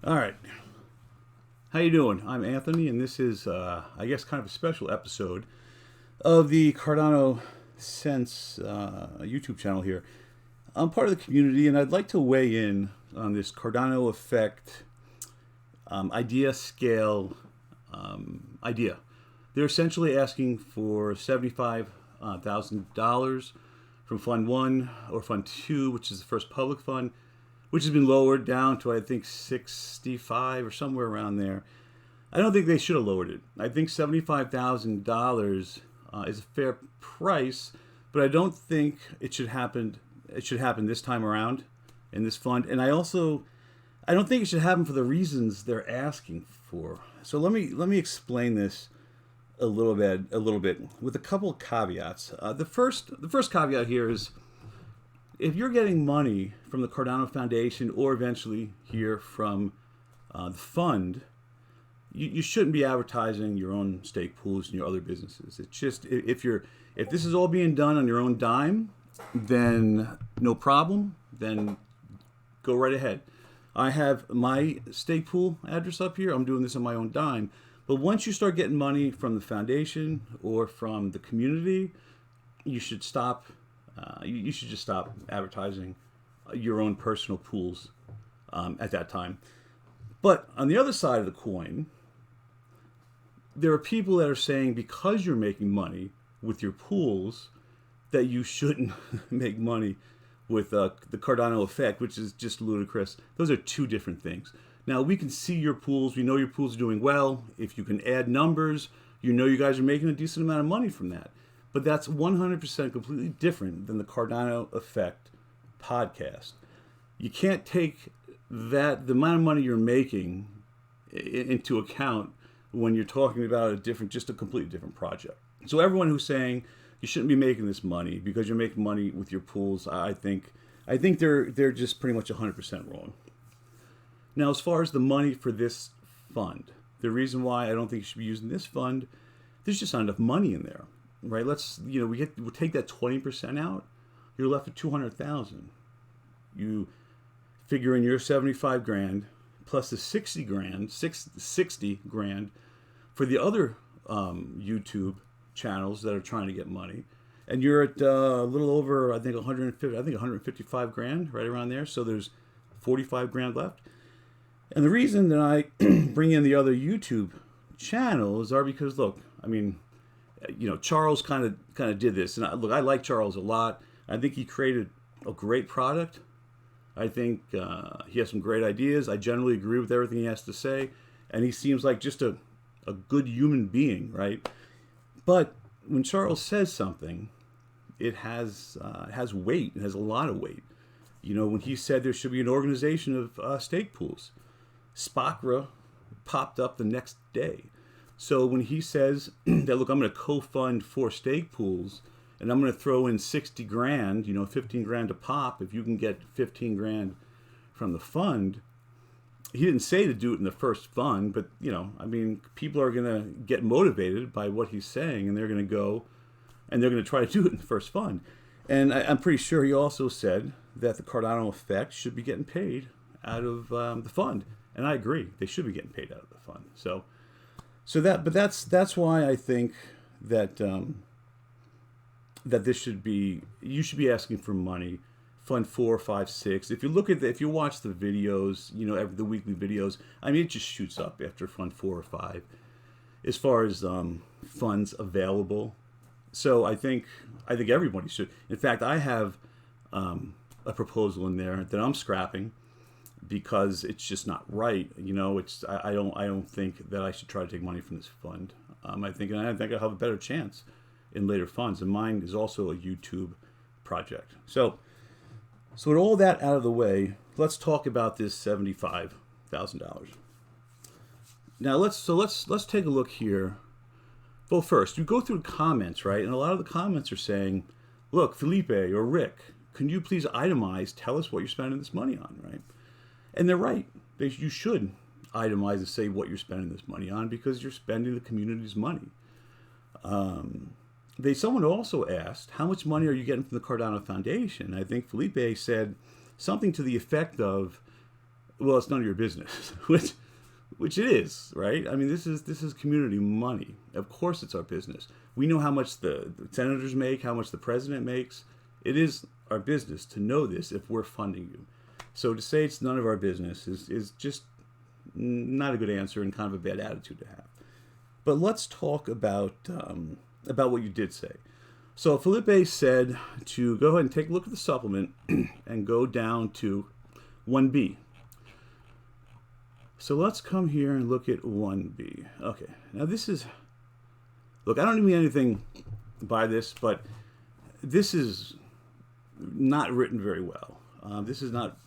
All right. How you doing? I'm Anthony, and this is, I guess, kind of a special episode of the Cardano Sense YouTube channel here. I'm part of the community, and I'd like to weigh in on this Cardano effect idea scale idea. They're essentially asking for $75,000 from Fund 1 or Fund 2, which is the first public fund, which has been lowered down to, I think, 65 or somewhere around there. I don't think they should have lowered it. I think $75,000 is a fair price, but I don't think it should happen. It should happen this time around in this fund, and I don't think it should happen for the reasons they're asking for. So let me explain this a little bit with a couple of caveats. The first caveat here is, if you're getting money from the Cardano Foundation or eventually here from the fund, you shouldn't be advertising your own stake pools and your other businesses. It's just, if this is all being done on your own dime, then no problem. Then go right ahead. I have my stake pool address up here. I'm doing this on my own dime. But once you start getting money from the foundation or from the community, you should stop. You should just stop advertising your own personal pools at that time. But on the other side of the coin, there are people that are saying because you're making money with your pools, that you shouldn't make money with the Cardano effect, which is just ludicrous. Those are two different things. Now, we can see your pools. We know your pools are doing well. If you can add numbers, you know you guys are making a decent amount of money from that. But that's 100% completely different than the Cardano effect podcast. You can't take the amount of money you're making into account when you're talking about just a completely different project. So everyone who's saying you shouldn't be making this money because you're making money with your pools, I think they're just pretty much 100% wrong. Now, as far as the money for this fund, the reason why I don't think you should be using this fund, there's just not enough money in there, right? We'll take that 20% out. You're left with 200,000. You figure in your 75 grand plus the 60 grand for the other YouTube channels that are trying to get money, and you're at a little over, I think 155 grand, right around there. So there's 45 grand left. And the reason that I bring in the other YouTube channels are because, look, I mean, Charles kind of did this, and I like Charles a lot. I think he created a great product. I think he has some great ideas. I generally agree with everything he has to say, and he seems like just a good human being, right? But when Charles says something, it has weight. It has a lot of weight. When he said there should be an organization of stake pools, Spakra popped up the next day. So when he says that, look, I'm going to co-fund 4 stake pools, and I'm going to throw in 60 grand, 15 grand a pop, if you can get 15 grand from the fund. He didn't say to do it in the first fund, but, people are going to get motivated by what he's saying, and they're going to go and they're going to try to do it in the first fund. And I'm pretty sure he also said that the Cardano effect should be getting paid out of the fund. And I agree, they should be getting paid out of the fund. That's why I think that that you should be asking for money. Fund 4, 5, 6. If you watch the videos, the weekly videos, I mean, it just shoots up after Fund 4 or 5, as far as funds available. So I think everybody should. In fact, I have a proposal in there that I'm scrapping because it's just not right. I don't think that I should try to take money from this fund. I think I'll have a better chance in later funds, and mine is also a YouTube project. So with all that out of the way, let's talk about this $75,000. Now let's take a look here. Well, first, you go through the comments, right? And a lot of the comments are saying, look, Felipe or Rick, can you please itemize, tell us what you're spending this money on, right? And they're right. You should itemize and say what you're spending this money on, because you're spending the community's money. Someone also asked, how much money are you getting from the Cardano Foundation? I think Felipe said something to the effect of well, it's none of your business, which it is, right? I mean, this is community money. Of course, it's our business. We know how much the senators make, how much the president makes. It is our business to know this if we're funding you. So to say it's none of our business is just not a good answer and kind of a bad attitude to have. But let's talk about what you did say. So Felipe said to go ahead and take a look at the supplement and go down to 1B. So let's come here and look at 1B. Okay, now this is, look, I don't mean anything by this, but this is not written very well. This is not,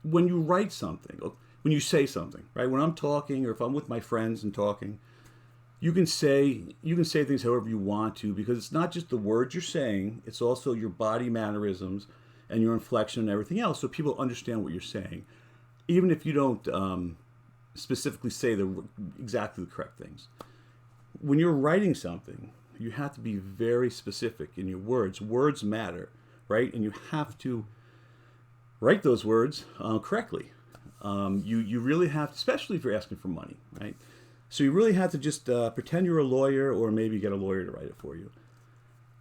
when you write something, when you say something, right? When I'm talking or if I'm with my friends and talking, you can say things however you want to, because it's not just the words you're saying, it's also your body mannerisms and your inflection and everything else, so people understand what you're saying, even if you don't specifically say exactly the correct things. When you're writing something, you have to be very specific in your words. Words matter, right? And you have to write those words correctly. You really have to, especially if you're asking for money, right? So you really have to just pretend you're a lawyer, or maybe get a lawyer to write it for you.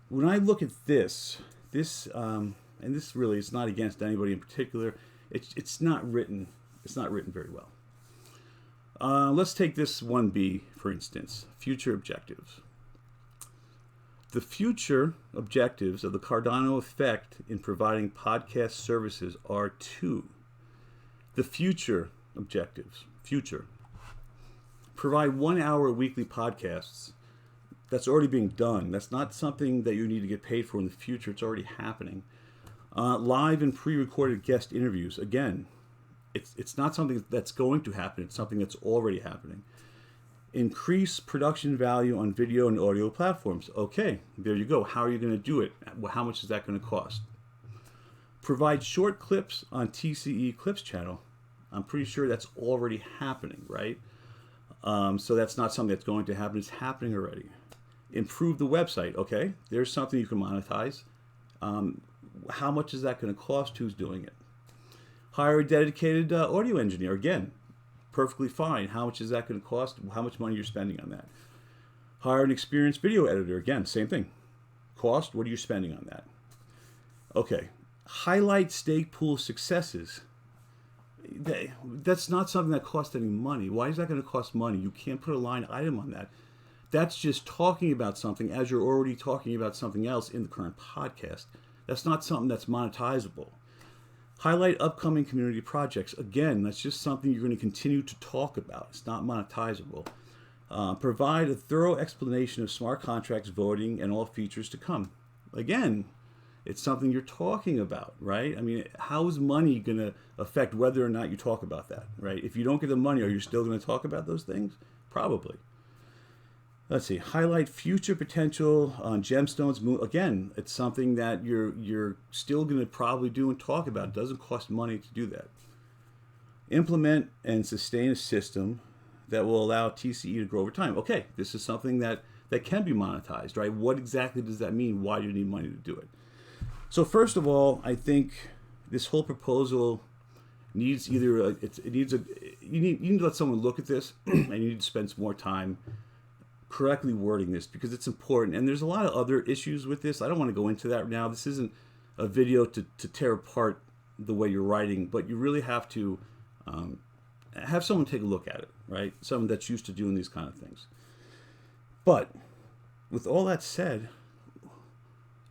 When I look at this, and this really is not against anybody in particular, it's not written very well. Let's take this 1B, for instance, future objectives. The future objectives of the Cardano effect in providing podcast services are two. The future objectives, provide 1 hour weekly podcasts. That's already being done. That's not something that you need to get paid for in the future. It's already happening. Live and pre-recorded guest interviews. Again, it's not something that's going to happen. It's something that's already happening. Increase production value on video and audio platforms. Okay, there you go. How are you going to do it? How much is that going to cost? Provide short clips on TCE Clips channel. I'm pretty sure that's already happening, right? So that's not something that's going to happen. It's happening already. Improve the website. Okay, there's something you can monetize. How much is that going to cost? Who's doing it? Hire a dedicated audio engineer. Again, perfectly fine. How much is that going to cost? How much money you're spending on that? Hire an experienced video editor. Again, same thing. Cost, what are you spending on that? Okay. Highlight stake pool successes. That's not something that costs any money. Why is that going to cost money? You can't put a line item on that. That's just talking about something as you're already talking about something else in the current podcast. That's not something that's monetizable. Highlight upcoming community projects. Again, that's just something you're going to continue to talk about. It's not monetizable. Provide a thorough explanation of smart contracts, voting, and all features to come. Again, it's something you're talking about, right? I mean, how is money going to affect whether or not you talk about that, right? If you don't get the money, are you still going to talk about those things? Probably. Let's see. Highlight future potential on gemstones. Again, it's something that you're still going to probably do and talk about. It doesn't cost money to do that. Implement and sustain a system that will allow TCE to grow over time. Okay, this is something that can be monetized, right? What exactly does that mean? Why do you need money to do it? So first of all, I think this whole proposal needs either you need to let someone look at this, and you need to spend some more time correctly wording this, because it's important. And there's a lot of other issues with this. I don't want to go into that now. This isn't a video to tear apart the way you're writing, but you really have to have someone take a look at it, right? Someone that's used to doing these kind of things. But with all that said,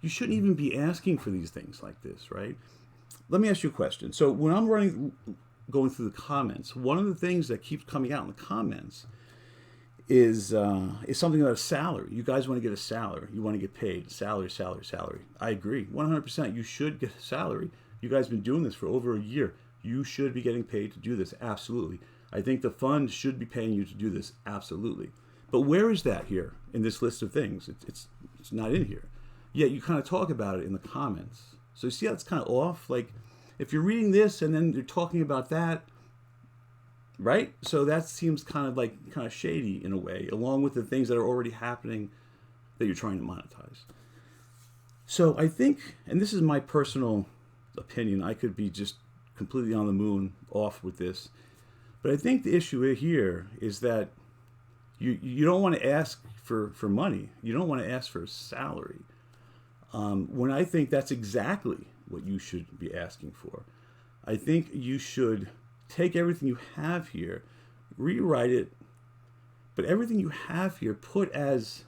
you shouldn't even be asking for these things like this, right? Let me ask you a question. So when I'm going through the comments, one of the things that keeps coming out in the comments is something about a salary. You guys want to get a salary. You want to get paid. Salary. I agree. 100%. You should get a salary. You guys have been doing this for over a year. You should be getting paid to do this. Absolutely. I think the fund should be paying you to do this. Absolutely. But where is that here in this list of things? It's not in here. Yet you kind of talk about it in the comments. So you see how it's kind of off? Like, if you're reading this and then you're talking about that, right? So that seems kind of shady in a way, along with the things that are already happening that you're trying to monetize. So I think, and this is my personal opinion, I could be just completely on the moon off with this. But I think the issue here is that you don't want to ask for money. You don't want to ask for a salary. When I think that's exactly what you should be asking for. I think you should take everything you have here, rewrite it, but everything you have here put as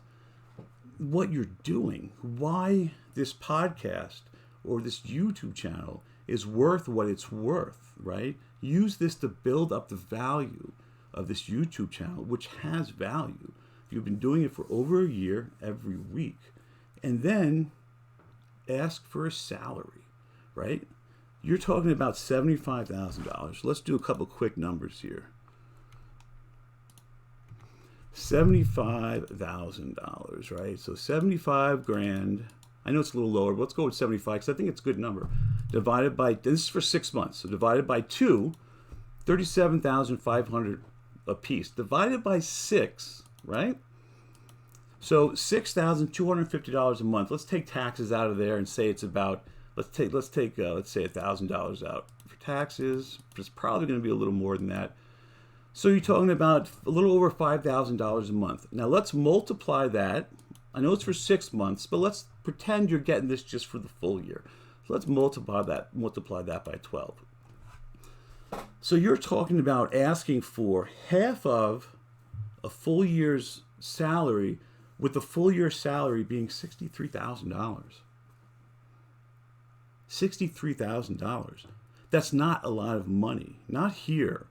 what you're doing, why this podcast or this YouTube channel is worth what it's worth, right? Use this to build up the value of this YouTube channel, which has value. You've been doing it for over a year every week. And then ask for a salary, right? You're talking about $75,000. Let's do a couple quick numbers here. $75,000, right? So 75 grand. I know it's a little lower, but let's go with 75 because I think it's a good number. Divided by, this is for 6 months, so divided by 2, 37,500 a piece. Divided by 6, right? So $6,250 a month. Let's take taxes out of there and say it's about, let's say $1,000 out for taxes. It's probably going to be a little more than that. So you're talking about a little over $5,000 a month. Now let's multiply that. I know it's for 6 months, but let's pretend you're getting this just for the full year. So let's multiply that by 12. So you're talking about asking for half of a full year's salary, with the full year salary being $63,000. $63,000. That's not a lot of money. Not here.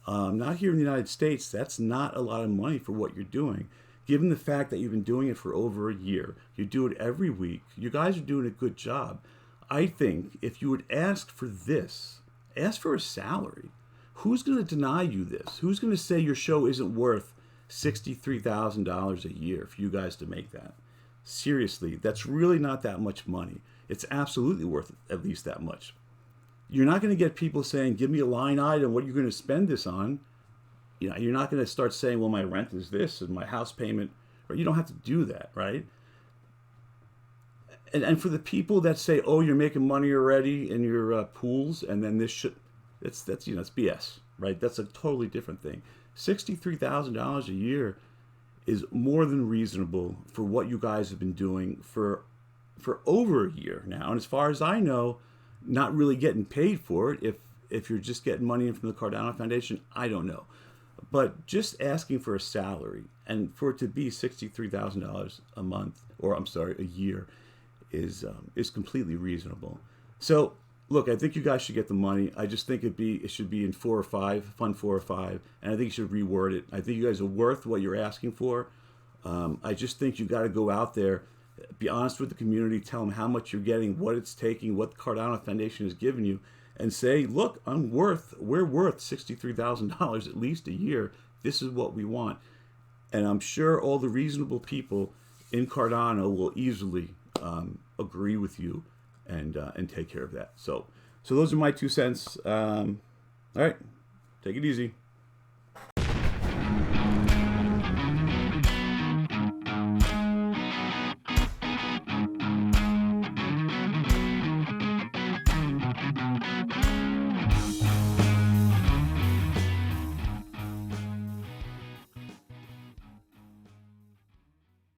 Not here in the United States. That's not a lot of money for what you're doing. Given the fact that you've been doing it for over a year, you do it every week, you guys are doing a good job. I think if you would ask for this, ask for a salary. Who's going to deny you this? Who's going to say your show isn't worth $63,000 a year for you guys to make that? Seriously, that's really not that much money. It's absolutely worth at least that much. You're not going to get people saying, give me a line item, what are you going to spend this on? You know, you're not going to start saying, well, my rent is this and my house payment. Right? You don't have to do that, right? And for the people that say, oh, you're making money already in your pools, and then this should, that's it's BS, right? That's a totally different thing. $63,000 a year is more than reasonable for what you guys have been doing for over a year now. And as far as I know, not really getting paid for it. If you're just getting money in from the Cardano Foundation, I don't know. But just asking for a salary and for it to be $63,000 a month, or I'm sorry, a year, is completely reasonable. So look, I think you guys should get the money. I just think it should be in 4 or 5, fund 4 or 5, and I think you should reword it. I think you guys are worth what you're asking for. I just think you got to go out there, be honest with the community, tell them how much you're getting, what it's taking, what the Cardano Foundation has given you, and say, look, we're worth $63,000 at least a year. This is what we want. And I'm sure all the reasonable people in Cardano will easily agree with you and take care of that. So those are my 2 cents. All right, take it easy.